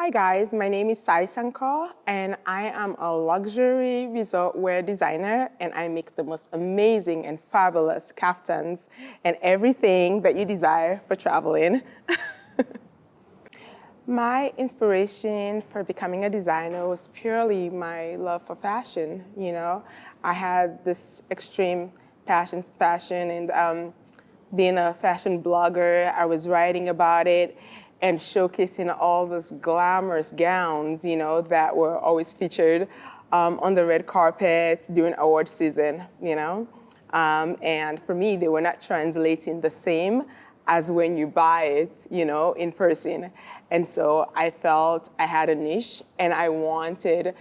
Hi guys, my name is Sai Sankoh and I am a luxury resort wear designer and I make the most amazing and fabulous kaftans and everything that you desire for traveling. My inspiration for becoming a designer was purely my love for fashion, you know. I had this extreme passion for fashion and being a fashion blogger, I was writing about it and showcasing all those glamorous gowns, you know, that were always featured on the red carpet during award season, you know. And for me, they were not translating the same as when you buy it, you know, in person. And so I felt I had a niche and I wanted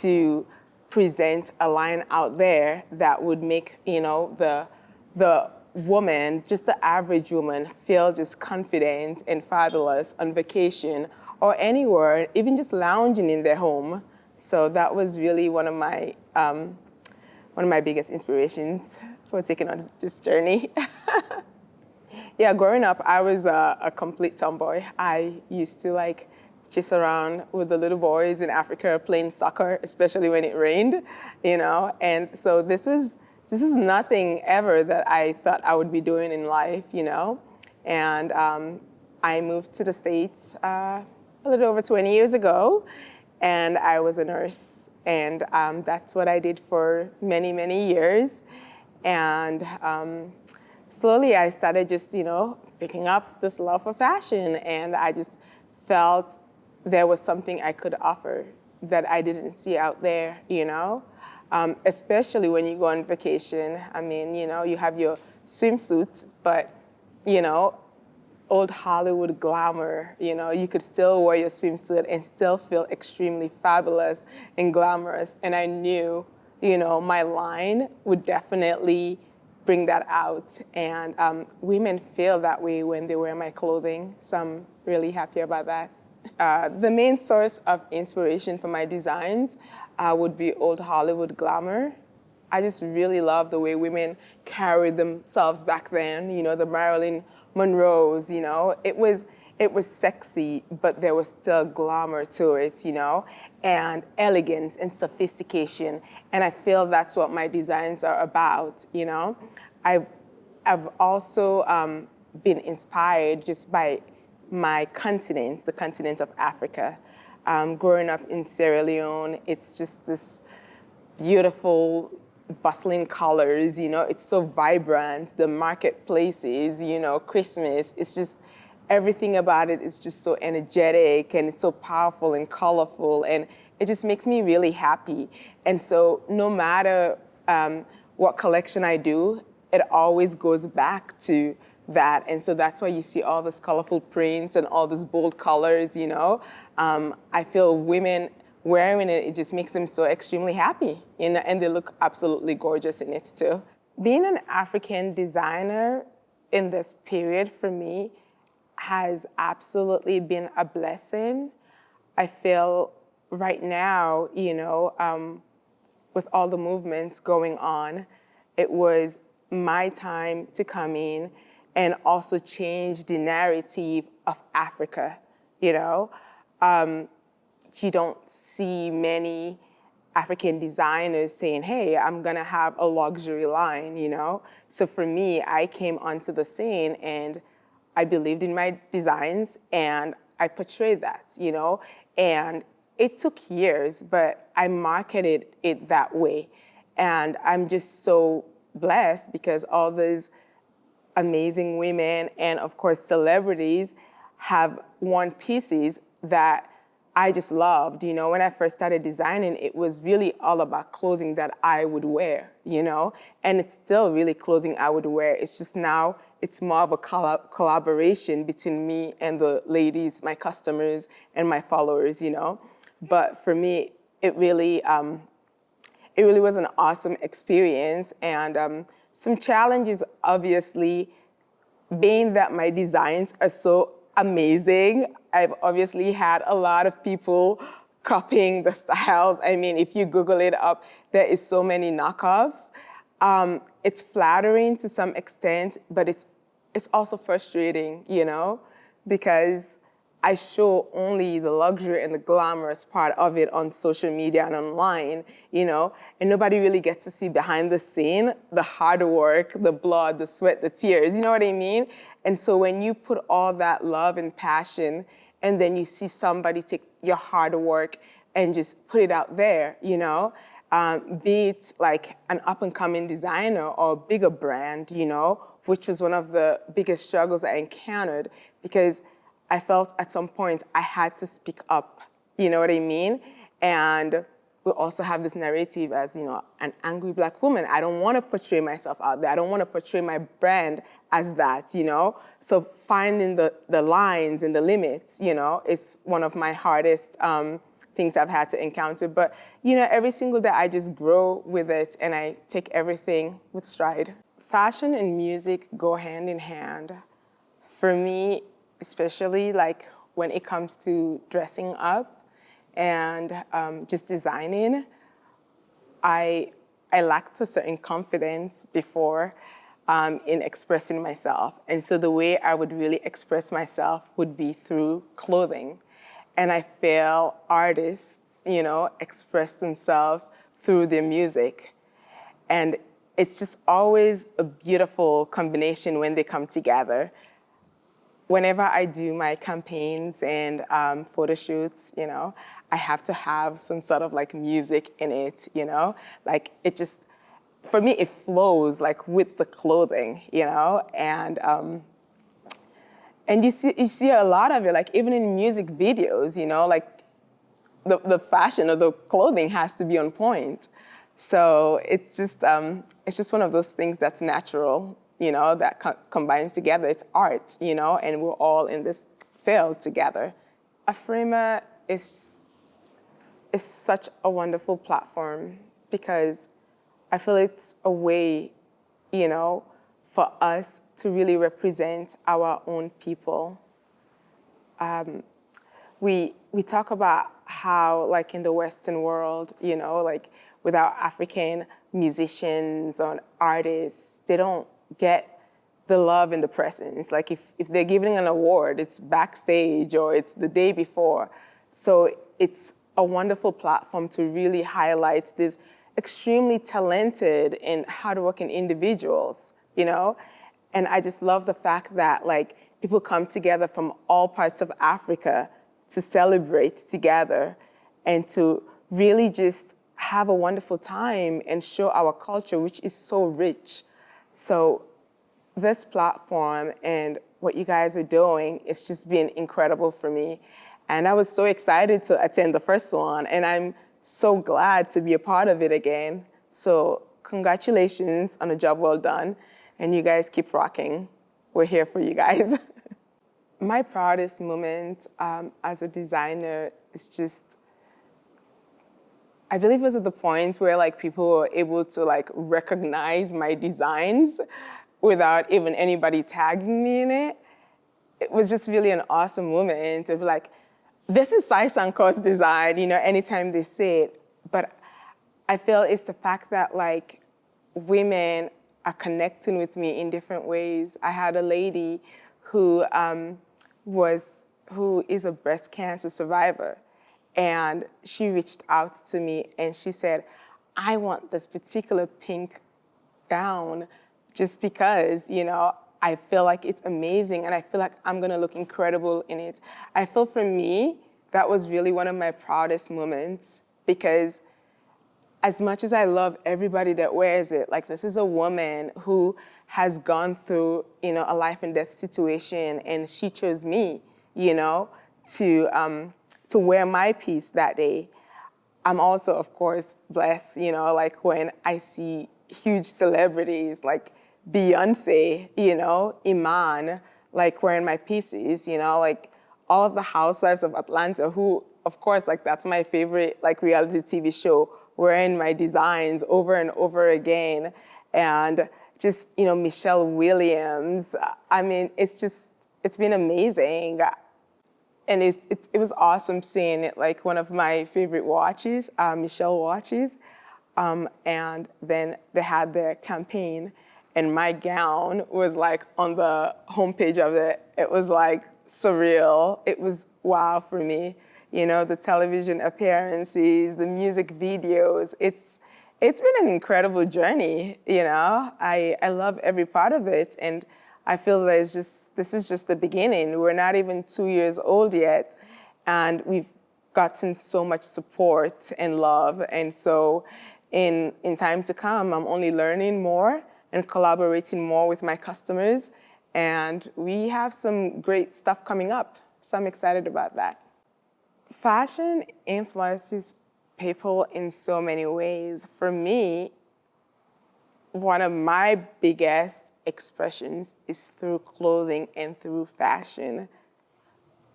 to present a line out there that would make, you know, the woman, just the average woman, feel just confident and fabulous on vacation or anywhere, even just lounging in their home. So that was really one of my biggest inspirations for taking on this journey. Yeah, growing up, I was a complete tomboy. I used to like chase around with the little boys in Africa playing soccer, especially when it rained, you know. And so this is nothing ever that I thought I would be doing in life, you know. And I moved to the States a little over 20 years ago, and I was a nurse. And that's what I did for many, many years. And slowly I started just, you know, picking up this love for fashion, and I just felt there was something I could offer that I didn't see out there, you know. Especially when you go on vacation. I mean, you know, you have your swimsuits, but, you know, old Hollywood glamour, you know, you could still wear your swimsuit and still feel extremely fabulous and glamorous. And I knew, you know, my line would definitely bring that out. And women feel that way when they wear my clothing, so I'm really happy about that. The main source of inspiration for my designs would be old Hollywood glamour. I just really love the way women carried themselves back then, you know, the Marilyn Monroes, you know. It was sexy, but there was still glamour to it, you know, and elegance and sophistication. And I feel that's what my designs are about, you know. I've also been inspired just by my continent, the continent of Africa. Growing up in Sierra Leone, it's just this beautiful, bustling colors, you know, it's so vibrant, the marketplaces, you know, Christmas, it's just, everything about it is just so energetic and it's so powerful and colorful, and it just makes me really happy. And so no matter what collection I do, it always goes back to that. And so that's why you see all this colorful prints and all these bold colors, you know. I feel women wearing it, it just makes them so extremely happy, you know, and they look absolutely gorgeous in it too. Being an African designer in this period for me has absolutely been a blessing. I feel right now, you know, with all the movements going on, it was my time to come in and also change the narrative of Africa, you know. You don't see many African designers saying, hey, I'm gonna have a luxury line, you know? So for me, I came onto the scene and I believed in my designs and I portrayed that, you know? And it took years, but I marketed it that way. And I'm just so blessed because all these amazing women and of course celebrities have worn pieces that I just loved. You know, when I first started designing, it was really all about clothing that I would wear, you know, and it's still really clothing I would wear. It's just now, it's more of a collaboration between me and the ladies, my customers and my followers, you know. But for me, it really was an awesome experience. And some challenges, obviously, being that my designs are so amazing, I've obviously had a lot of people copying the styles. I mean, if you Google it up, there is so many knockoffs. It's flattering to some extent, but it's also frustrating, you know, because I show only the luxury and the glamorous part of it on social media and online, and nobody really gets to see behind the scene, the hard work, the blood, the sweat, the tears, you know what I mean? And so when you put all that love and passion, and then you see somebody take your hard work and just put it out there, be it like an up-and-coming designer or a bigger brand, which was one of the biggest struggles I encountered, because I felt at some point I had to speak up, you know what I mean? And we also have this narrative as, an angry Black woman. I don't want to portray myself out there. I don't want to portray my brand as that, So finding the lines and the limits, is one of my hardest things I've had to encounter. But, every single day I just grow with it and I take everything with stride. Fashion and music go hand in hand. For me, especially like when it comes to dressing up and just designing, I lacked a certain confidence before in expressing myself. And so the way I would really express myself would be through clothing. And I feel artists, express themselves through their music. And it's just always a beautiful combination when they come together. Whenever I do my campaigns and photo shoots, I have to have some sort of like music in it, like it just, for me, it flows like with the clothing, and you see a lot of it, like even in music videos, like the fashion of the clothing has to be on point. So it's just one of those things that's natural, that combines together. It's art, and we're all in this field together. Afrimma is such a wonderful platform because I feel it's a way, for us to really represent our own people. We talk about how, like in the Western world, like with our African musicians or artists, they don't get the love and the presence. Like if they're giving an award, it's backstage or it's the day before. So it's a wonderful platform to really highlight these extremely talented and hardworking individuals, And I just love the fact that like people come together from all parts of Africa to celebrate together and to really just have a wonderful time and show our culture, which is so rich. So this platform and what you guys are doing, it's just been incredible for me. And I was so excited to attend the first one, and I'm so glad to be a part of it again. So congratulations on a job well done, and you guys keep rocking. We're here for you guys. My proudest moment as a designer is just, I believe it was at the point where like people were able to like recognize my designs without even anybody tagging me in it. It was just really an awesome moment of like, this is Sai Sankoh's design, anytime they say it. But I feel it's the fact that like women are connecting with me in different ways. I had a lady who is a breast cancer survivor. And she reached out to me and she said, I want this particular pink gown just because, I feel like it's amazing and I feel like I'm gonna look incredible in it. I feel for me, that was really one of my proudest moments because as much as I love everybody that wears it, like this is a woman who has gone through, a life and death situation and she chose me, to wear my piece that day. I'm also, of course, blessed, like when I see huge celebrities like Beyonce, Iman, like wearing my pieces, like all of the housewives of Atlanta who, of course, like that's my favorite like reality TV show, wearing my designs over and over again. And just, Michelle Williams. I mean, it's been amazing. And it was awesome seeing it, like one of my favorite watches, Michelle watches. And then they had their campaign and my gown was like on the homepage of it. It was like surreal. It was wow for me. You know, the television appearances, the music videos. It's been an incredible journey. You know, I love every part of it, and I feel that this is just the beginning. We're not even 2 years old yet, and we've gotten so much support and love. And so in time to come, I'm only learning more and collaborating more with my customers. And we have some great stuff coming up. So I'm excited about that. Fashion influences people in so many ways. For me, one of my biggest expressions is through clothing and through fashion.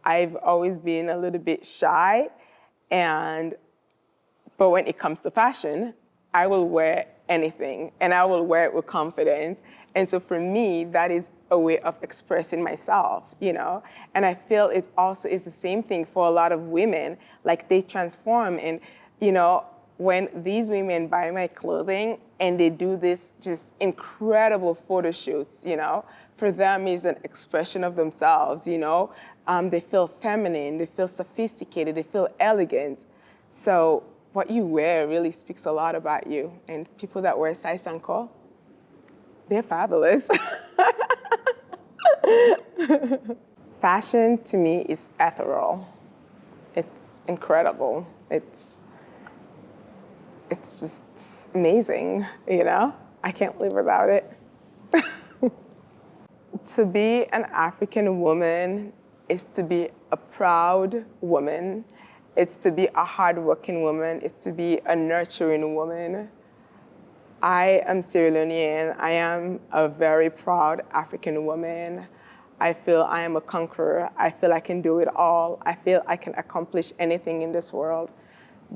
I've always been a little bit shy, but when it comes to fashion, I will wear anything, and I will wear it with confidence. And so for me, that is a way of expressing myself, you know? And I feel it also is the same thing for a lot of women. Like, they transform, and, you know, when these women buy my clothing and they do this just incredible photo shoots, you know, for them is an expression of themselves, you know? They feel feminine, they feel sophisticated, they feel elegant. So what you wear really speaks a lot about you. And people that wear Sai Sankoh, they're fabulous. Fashion to me is ethereal. It's incredible. It's just amazing, you know? I can't live without it. To be an African woman is to be a proud woman. It's to be a hardworking woman. It's to be a nurturing woman. I am Sierra Leonean. I am a very proud African woman. I feel I am a conqueror. I feel I can do it all. I feel I can accomplish anything in this world.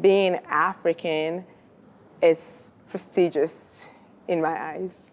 Being African, it's prestigious in my eyes.